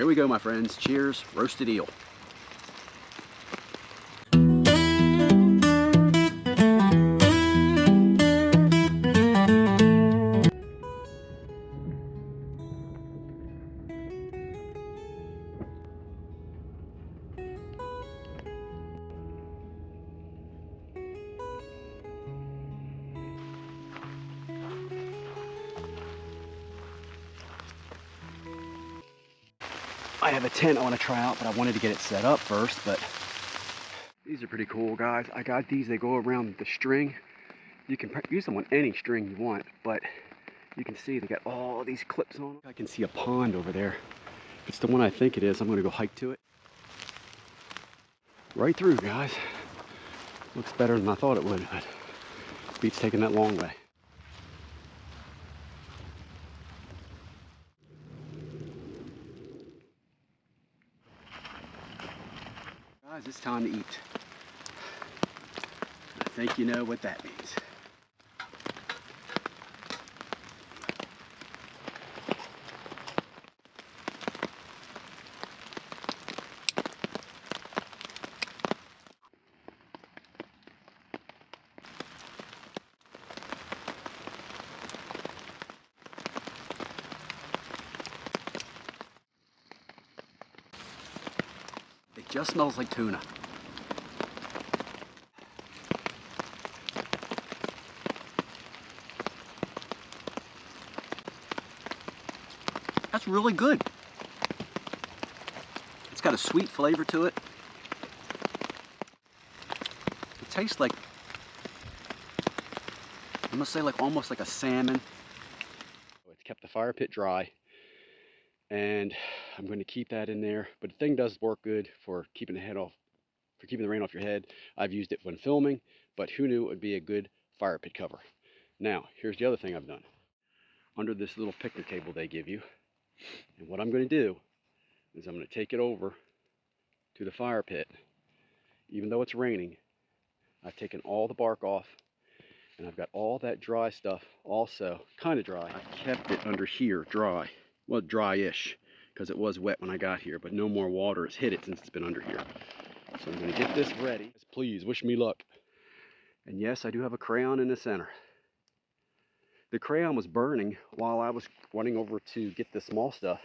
Here we go, my friends. Cheers, roasted eel. I have a tent I want to try out, but I wanted to get it set up first. But these are pretty cool, guys. I got these. They go around the string. You can use them on any string you want, but you can see they got all these clips on them. I can see a pond over there. If it's the one I think it is, I'm going to go hike to it. Right through, guys. Looks better than I thought it would, but beats taking that long way. Guys, it's time to eat. I think you know what that means. It just smells like tuna. That's really good. It's got a sweet flavor to it. It tastes like, I'm gonna say like almost like a salmon. It's kept the fire pit dry, and I'm going to keep that in there. But the thing does work good for keeping the rain off your head. I've used it when filming, but who knew it would be a good fire pit cover. Now, here's the other thing I've done. Under this little picnic table they give you, and what I'm going to do is I'm going to take it over to the fire pit. Even though it's raining, I've taken all the bark off, and I've got all that dry stuff also, kind of dry. I've kept it under here dry. Well, dry-ish, because it was wet when I got here, but no more water has hit it since it's been under here. So I'm going to get this ready. Please wish me luck. And yes, I do have a crayon in the center. The crayon was burning while I was running over to get the small stuff,